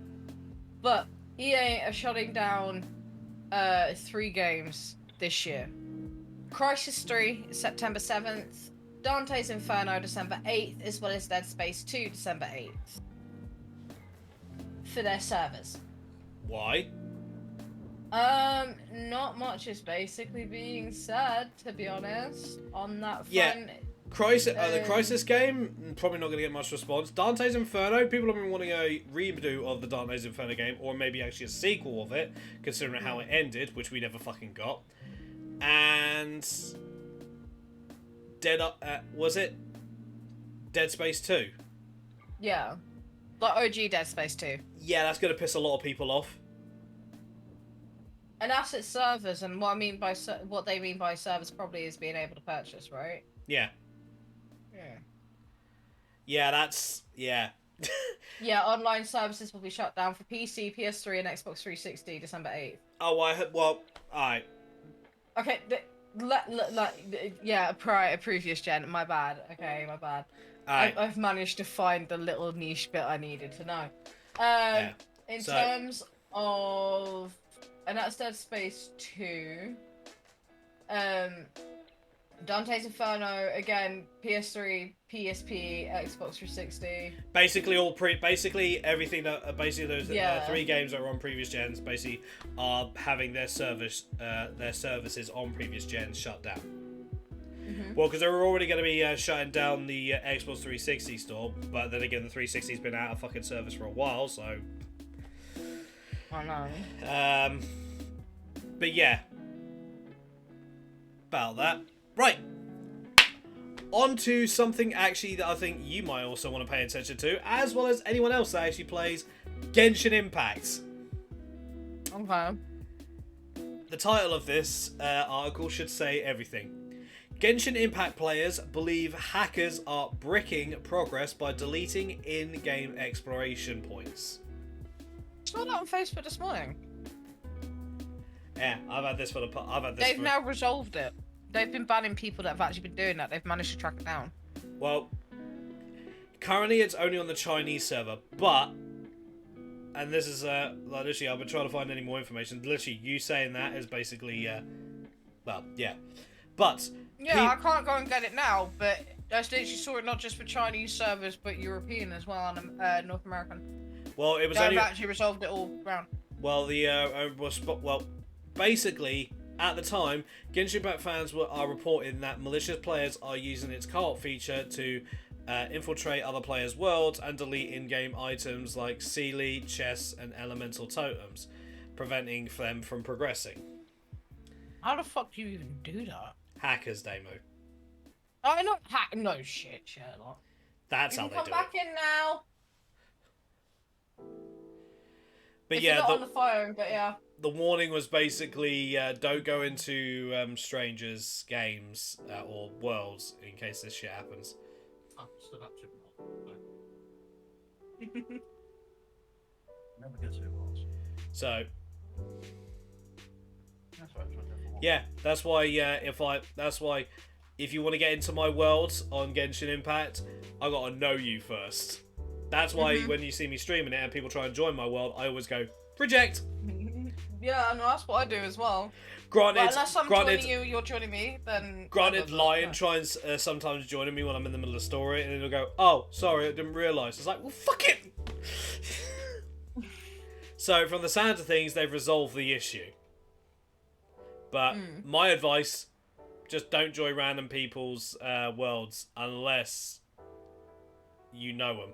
But EA are shutting down 3 games this year. Crisis 3, September 7th. Dante's Inferno, December 8th, as well as Dead Space 2, December 8th. For their servers. Why? Not much is basically being said, to be honest, on that front. Yeah. The Crisis game, probably not going to get much response. Dante's Inferno, people have been wanting a redo of the Dante's Inferno game, or maybe actually a sequel of it, considering how it ended, which we never fucking got. And was it Dead Space 2? Yeah. Like OG Dead Space 2. Yeah, that's going to piss a lot of people off. And that's its servers, and what they mean by servers probably is being able to purchase, right? Yeah. Yeah. Yeah, that's... Yeah. Yeah, online services will be shut down for PC, PS3, and Xbox 360, December 8th. Oh, well, alright. Okay, previous gen, my bad. Okay, my bad. I've managed to find the little niche bit I needed to know. In terms of... And that's Dead Space 2. Dante's Inferno again, PS3, PSP, Xbox 360. Basically everything that basically those Yeah. 3 games that are on previous gens basically are having their services on previous gens shut down. Well, because they were already going to be shutting down the Xbox 360 store, but then again the 360's been out of fucking service for a while, so. I know. But yeah, about that. Right. On to something actually that I think you might also want to pay attention to, as well as anyone else that actually plays Genshin Impact. Okay. The title of this article should say everything. Genshin Impact players believe hackers are bricking progress by deleting in-game exploration points. I saw that on Facebook this morning. Yeah, I've had this. They've now resolved it. They've been banning people that have actually been doing that. They've managed to track it down. Well, currently it's only on the Chinese server, but, and this is like literally I've been trying to find any more information. Literally, you saying that is basically, well, yeah, but yeah, I can't go and get it now, but I literally saw it not just for Chinese servers, but European as well and North American. Well, it was They've only actually resolved it all round. well basically. At the time, Genshin Impact fans are reporting that malicious players are using its co-op feature to infiltrate other players' worlds and delete in-game items like Sealy, chests, and elemental totems, preventing them from progressing. How the fuck do you even do that? Hackers, Damo. I not hack. No shit, Sherlock. That's You how can they come do back it. in now. But If yeah, you're not on the phone, but yeah. the warning was basically don't go into strangers' games or worlds in case this shit happens. Oh, so that should not. Never gets who it was. So That's why I tried that for one. yeah, that's why if you want to get into my world on Genshin Impact, I gotta know you first. That's why when you see me streaming it and people try and join my world, I always go reject. Yeah, no, that's what I do as well. Granted, But unless I'm joining you, you're joining me, then. Granted, Lion tries sometimes joining me when I'm in the middle of the story, and he'll go, "Oh, sorry, I didn't realise." It's like, well, fuck it. So, from the sound of things, they've resolved the issue. But my advice: just don't join random people's worlds unless you know them.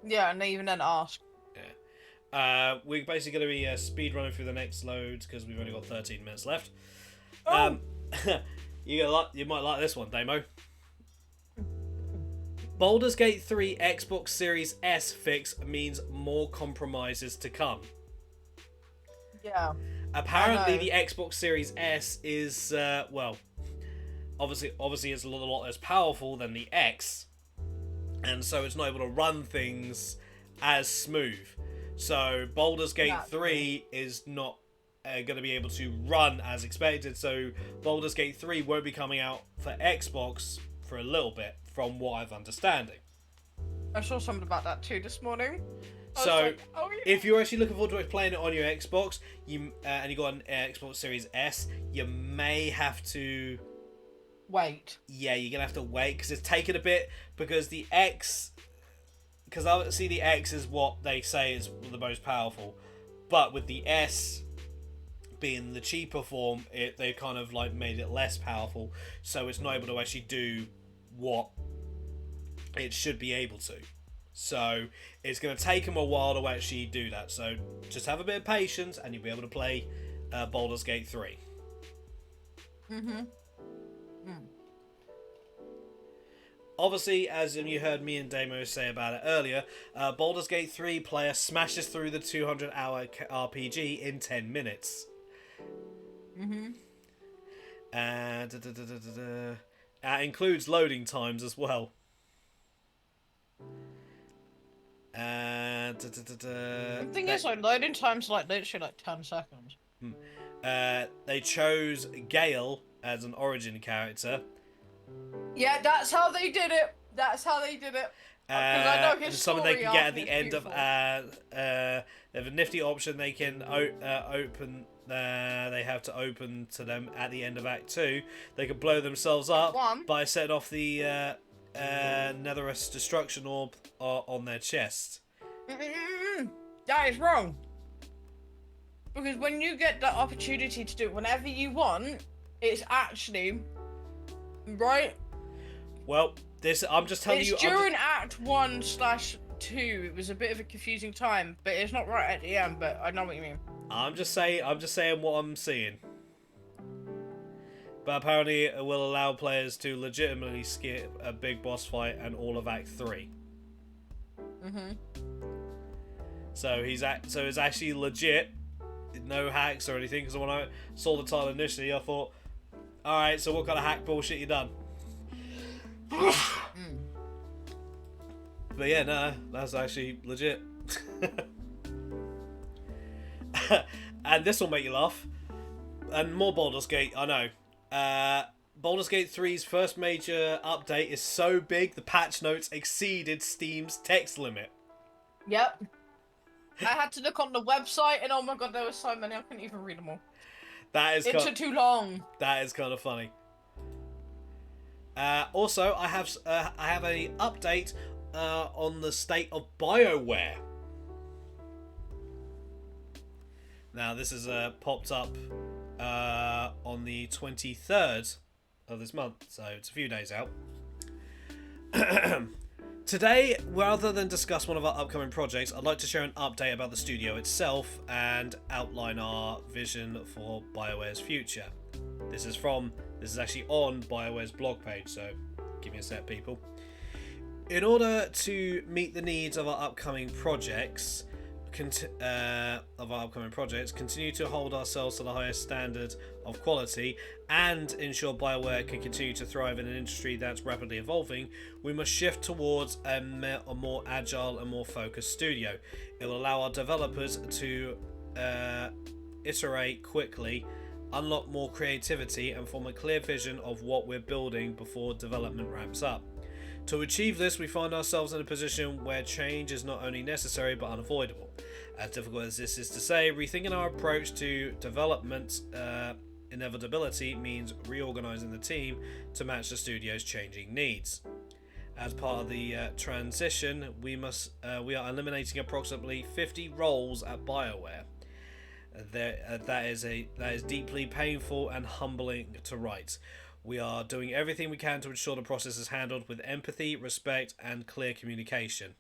Yeah, and even then ask. We're basically going to be speed running through the next loads because we've only got 13 minutes left. Oh. You might like this one, Damo. Baldur's Gate 3 Xbox Series S fix means more compromises to come. Yeah. Apparently, the Xbox Series S is well, obviously it's a lot less powerful than the X, and so it's not able to run things as smooth. So Baldur's Gate 3 is not going to be able to run as expected. So Baldur's Gate 3 won't be coming out for Xbox for a little bit, from what I've understanding. I saw something about that too this morning. So if you're actually looking forward to playing it on your Xbox, and you got an Xbox Series S, you may have to wait. Yeah, you're gonna have to wait because it's taken a bit because the X. Because obviously the X is what they say is the most powerful, but with the S being the cheaper form, they kind of like made it less powerful, so it's not able to actually do what it should be able to. So it's going to take them a while to actually do that. So just have a bit of patience, and you'll be able to play Baldur's Gate 3. Obviously, as you heard me and Damo say about it earlier, Baldur's Gate 3 player smashes through the 200-hour RPG in 10 minutes. And includes loading times as well. And The thing is, like, loading times like literally like 10 seconds. They chose Gale as an origin character. Yeah, that's how they did it. That's how they did it. I know his and something they story can get arc at the is end of beautiful. they have a nifty option they can open. They have to open to them at the end of Act 2. They can blow themselves up by setting off the Netherus destruction orb on their chest. That is wrong. Because when you get the opportunity to do it whenever you want, it's actually right. Well, I'm just telling you. It's during Act 1/2. It was a bit of a confusing time, but it's not right at the end. But I know what you mean. I'm just saying what I'm seeing. But apparently, it will allow players to legitimately skip a big boss fight and all of Act 3. So it's actually legit. No hacks or anything. Because when I saw the title initially, I thought, all right, so what kind of hack bullshit you done? But yeah, no, that's actually legit. And this will make you laugh. And more Baldur's Gate, I know. Baldur's Gate 3's first major update is so big, the patch notes exceeded Steam's text limit. Yep. I had to look on the website, and oh my god, there were so many, I couldn't even read them all. It took too long. That is kind of funny. Also, I have a update on the state of BioWare. Now, this is popped up on the 23rd of this month, so it's a few days out. Today, rather than discuss one of our upcoming projects, I'd like to share an update about the studio itself and outline our vision for BioWare's future. This is actually on BioWare's blog page, so give me a sec, people. In order to meet the needs of our upcoming projects, continue to hold ourselves to the highest standard of quality, and ensure BioWare can continue to thrive in an industry that's rapidly evolving, we must shift towards a more agile and more focused studio. It will allow our developers to iterate quickly, unlock more creativity, and form a clear vision of what we're building before development ramps up. To achieve this, we find ourselves in a position where change is not only necessary but unavoidable. As difficult as this is to say, rethinking our approach to development inevitability means reorganizing the team to match the studio's changing needs. As part of the transition, we are eliminating approximately 50 roles at BioWare. That is deeply painful and humbling to write. We are doing everything we can to ensure the process is handled with empathy, respect, and clear communication.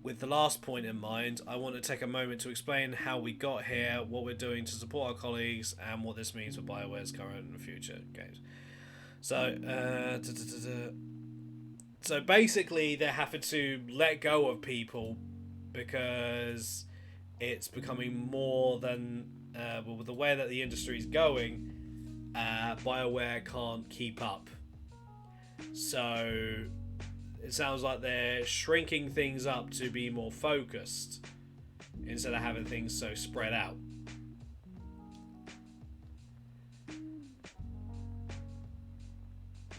With the last point in mind, I want to take a moment to explain how we got here, what we're doing to support our colleagues, and what this means for BioWare's current and future games. So basically, they're having to let go of people because it's becoming more than with the way that the industry is going, BioWare can't keep up. So it sounds like they're shrinking things up to be more focused instead of having things so spread out.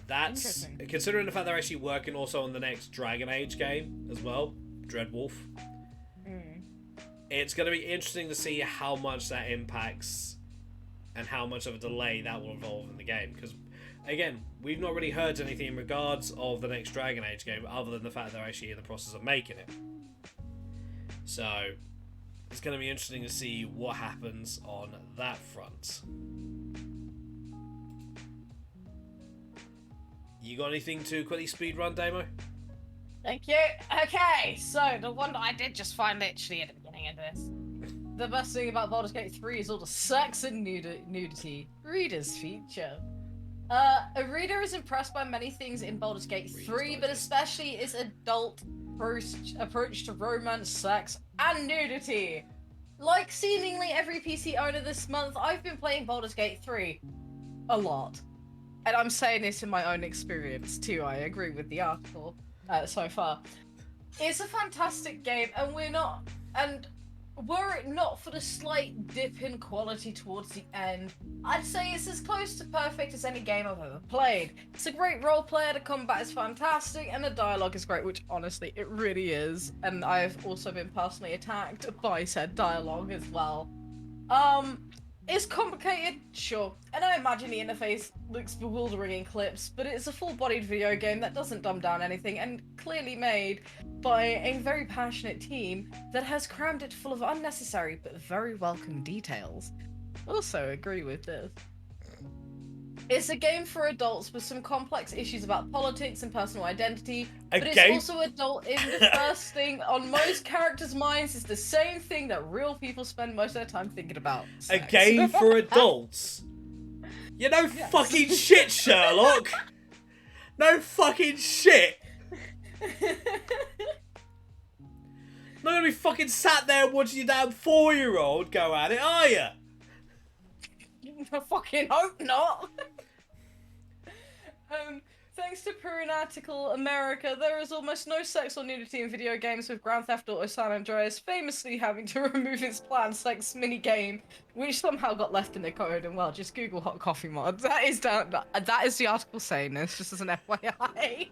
That's considering the fact they're actually working also on the next Dragon Age game as well, Dreadwolf. It's going to be interesting to see how much that impacts and how much of a delay that will involve in the game. Because, again, we've not really heard anything in regards of the next Dragon Age game other than the fact they're actually in the process of making it. So, it's going to be interesting to see what happens on that front. You got anything to quickly speedrun, Damo? Thank you. Okay, so the one that I did just find literally at the beginning of this. The best thing about Baldur's Gate 3 is all the sex and nudity. Reader's feature. A reader is impressed by many things in Baldur's Gate 3, but especially its adult approach to romance, sex, and nudity. Like seemingly every PC owner this month, I've been playing Baldur's Gate 3 a lot. And I'm saying this in my own experience too, I agree with the article so far. It's a fantastic game, and were it not for the slight dip in quality towards the end, I'd say it's as close to perfect as any game I've ever played. It's a great role player, the combat is fantastic, and the dialogue is great, which honestly, it really is. And I've also been personally attacked by said dialogue as well. It's complicated, sure, and I imagine the interface looks bewildering in clips, but it's a full-bodied video game that doesn't dumb down anything, and clearly made by a very passionate team that has crammed it full of unnecessary but very welcome details. Also agree with this. It's a game for adults with some complex issues about politics and personal identity, but it's also adult in the first thing on most characters' minds is the same thing that real people spend most of their time thinking about. Sex. A game for adults? You know, Yes. fucking shit, Sherlock! No fucking shit! Not gonna be fucking sat there watching your damn 4-year-old go at it, are you? I fucking hope not. Thanks to Piratical America, there is almost no sex or nudity in video games, with Grand Theft Auto San Andreas famously having to remove its planned sex minigame, which somehow got left in the code. And well, just Google hot coffee mods. That is the article saying this, just as an FYI.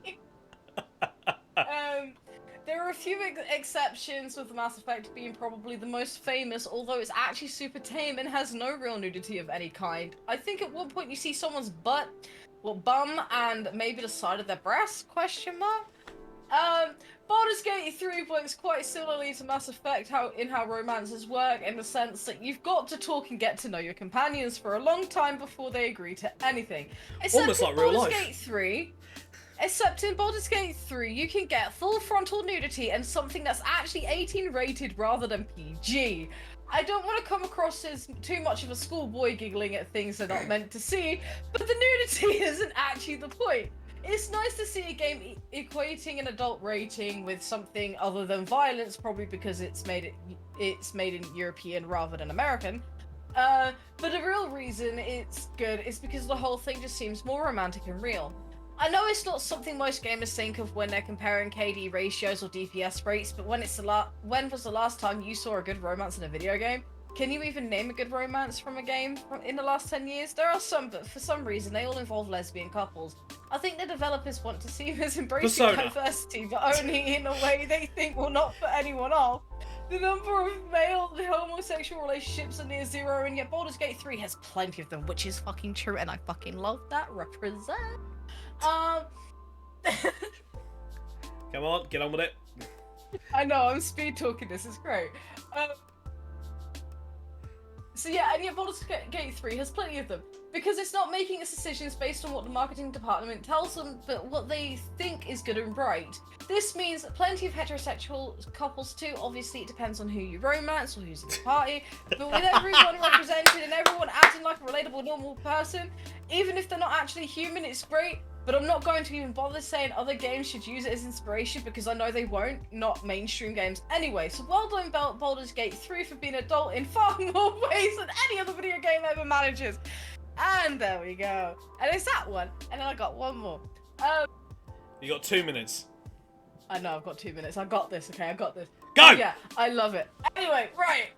There are a few exceptions, with Mass Effect being probably the most famous, although it's actually super tame and has no real nudity of any kind. I think at one point you see someone's butt, bum, and maybe the side of their breast, question mark? Baldur's Gate 3 works quite similarly to Mass Effect how romances work, in the sense that you've got to talk and get to know your companions for a long time before they agree to anything. Almost like real life. Except in Baldur's Gate 3, you can get full frontal nudity and something that's actually 18 rated rather than PG. I don't want to come across as too much of a schoolboy giggling at things they're not meant to see, but the nudity isn't actually the point. It's nice to see a game equating an adult rating with something other than violence, probably because it's made in European rather than American. But the real reason it's good is because the whole thing just seems more romantic and real. I know it's not something most gamers think of when they're comparing KD ratios or DPS rates, but when was the last time you saw a good romance in a video game? Can you even name a good romance from a game in the last 10 years? There are some, but for some reason they all involve lesbian couples. I think the developers want to see us embracing diversity, but only in a way they think will not put anyone off. The number of male homosexual relationships are near zero, and yet Baldur's Gate 3 has plenty of them, which is fucking true, and I fucking love that. Represent. Come on, get on with it. I know, I'm speed talking this, is great. So yeah, and yet Baldur's Gate 3 has plenty of them, because it's not making its decisions based on what the marketing department tells them, but what they think is good and right. This means plenty of heterosexual couples too. Obviously, it depends on who you romance or who's in the party, but with everyone represented and everyone acting like a relatable, normal person, even if they're not actually human, it's great. But I'm not going to even bother saying other games should use it as inspiration, because I know they won't, not mainstream games anyway. So well done Baldur's Gate 3 for being adult in far more ways than any other video game ever manages. And there we go. And it's that one. And then I got one more. You got 2 minutes. I know, I've got 2 minutes. I got this, okay? I got this. Go! Yeah, I love it. Anyway, right.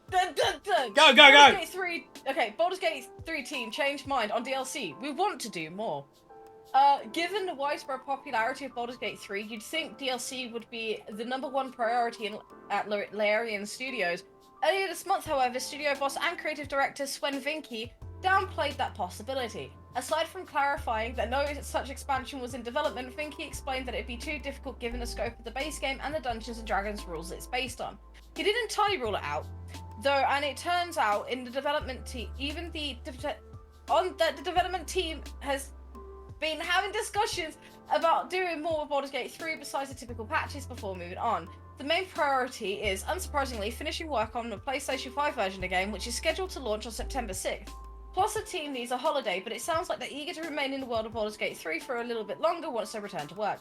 Dun, dun, dun. Go! Baldur's Gate 3... Okay, Baldur's Gate 3 team changed mind on DLC. We want to do more. Given the widespread popularity of Baldur's Gate 3, you'd think DLC would be the #1 priority at Larian Studios. Earlier this month, however, studio boss and creative director Sven Vincke downplayed that possibility. Aside from clarifying that no such expansion was in development, Vincke explained that it'd be too difficult given the scope of the base game and the Dungeons & Dragons rules it's based on. He didn't entirely rule it out, though, and it turns out in the development team, the development team has been having discussions about doing more with Baldur's Gate 3 besides the typical patches before moving on. The main priority is, unsurprisingly, finishing work on the PlayStation 5 version of the game, which is scheduled to launch on September 6th. Plus, the team needs a holiday, but it sounds like they're eager to remain in the world of Baldur's Gate 3 for a little bit longer once they return to work.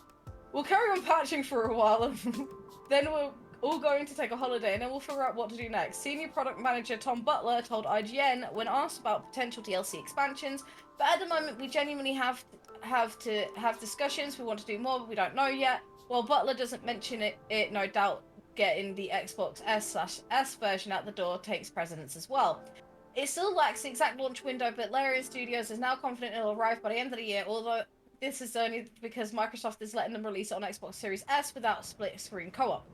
We'll carry on patching for a while, and then we're all going to take a holiday, and then we'll figure out what to do next. Senior product manager Tom Butler told IGN when asked about potential DLC expansions, but at the moment we genuinely have to have discussions. We want to do more, but we don't know yet. While Butler doesn't mention it no doubt getting the Xbox S/S version out the door takes precedence as well. It still lacks the exact launch window, but Larian Studios is now confident it'll arrive by the end of the year, although this is only because Microsoft is letting them release it on Xbox Series S without split-screen co-op.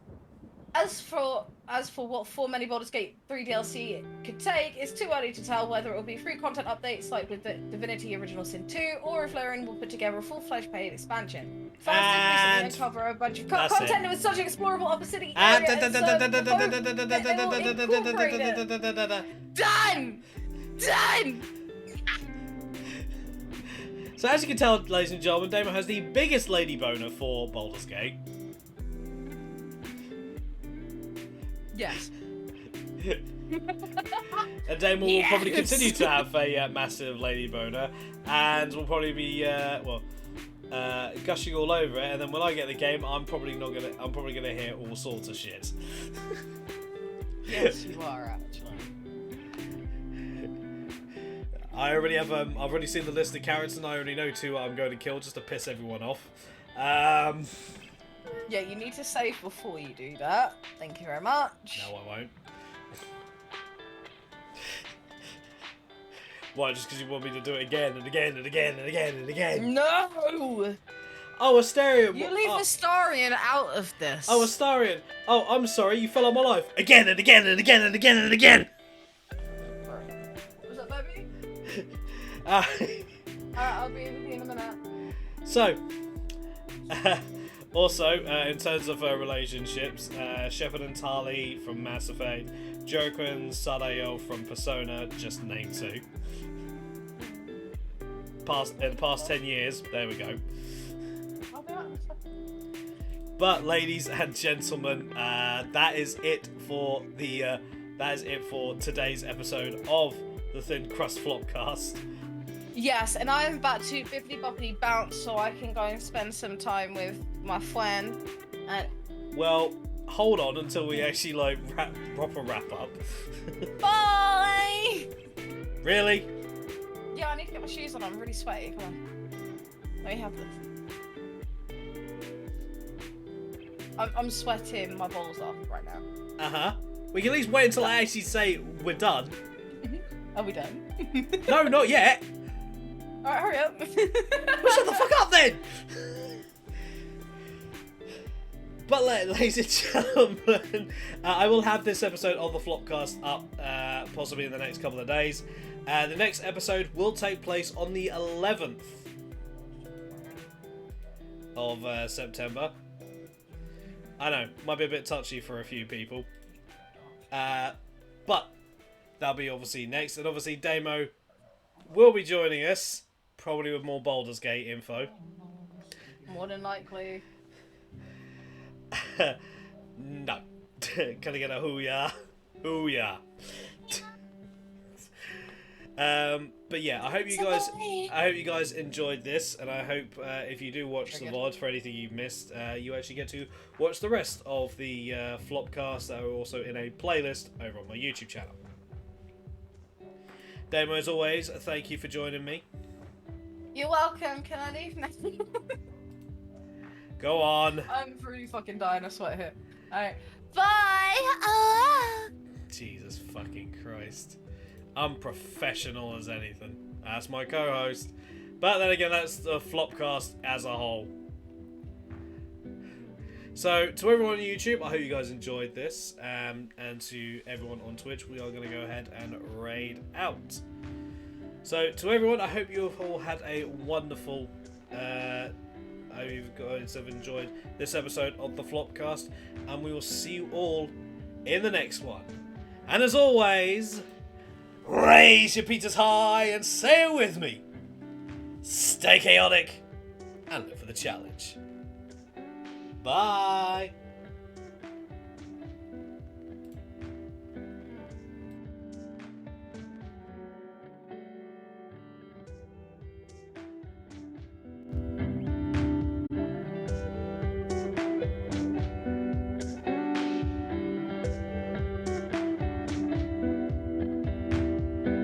As for what for many Baldur's Gate 3 DLC could take, it's too early to tell whether it will be free content updates like with the Divinity Original Sin 2, or if Larian will put together a full-fledged paid expansion. Fans did recently uncover a bunch of content with such explorable opportunity area Done! So as you can tell, ladies and gentlemen, Damon has the biggest lady boner for Baldur's Gate. Yes. And Damon will probably continue to have a massive lady boner, and will probably be gushing all over it. And then when I get the game, I'm probably gonna hear all sorts of shit. Yes, you are actually. I already have. I've already seen the list of characters, and I already know 2 I'm going to kill just to piss everyone off. Yeah, you need to save before you do that. Thank you very much. No, I won't. Why? Just because you want me to do it again and again and again and again and again? No! Oh, Astarion! You leave Astarion out of this. Oh, Astarion! Oh, I'm sorry, you fell on my life. Again and again and again and again and again! Was that baby? Uh, I'll be with you in a minute. So, also, in terms of relationships, Shepard and Tali from Mass Effect, Jericho and Sadayo from Persona, just name 2. In the past 10 years, there we go. But, ladies and gentlemen, that is it for today's episode of the Thin Crust Flopcast. Yes, and I'm about to bippity-boppity bounce so I can go and spend some time with my friend. Well, hold on until we actually proper wrap up. Bye! Really? Yeah, I need to get my shoes on. I'm really sweaty. Come on. Let me have this. I'm sweating my balls off right now. Uh-huh. We can at least wait until I actually say we're done. Are we done? No, not yet. Alright, hurry up. Well, shut the fuck up then! But ladies and gentlemen, I will have this episode of the Flopcast up possibly in the next couple of days. The next episode will take place on the 11th of September. I know, might be a bit touchy for a few people. But that'll be obviously next. And obviously Damo will be joining us, probably with more Baldur's Gate info. More than likely. No. Can I get a hoo-yah? Hoo-yah. But yeah, I hope you guys enjoyed this, and I hope if you do watch the VOD for anything you've missed, you actually get to watch the rest of the Flopcasts that are also in a playlist over on my YouTube channel. Damo, as always, thank you for joining me. You're welcome. Can I leave now? Go on. I'm really fucking dying of sweat here. Alright. Bye! Jesus fucking Christ. Unprofessional as anything. That's my co-host. But then again, that's the Flopcast as a whole. So, to everyone on YouTube, I hope you guys enjoyed this. And to everyone on Twitch, we are going to go ahead and raid out. So, to everyone, I hope you all had a wonderful... I hope you guys have enjoyed this episode of the Flopcast. And we will see you all in the next one. And as always... raise your pizzas high and say it with me. Stay chaotic and live for the challenge. Bye.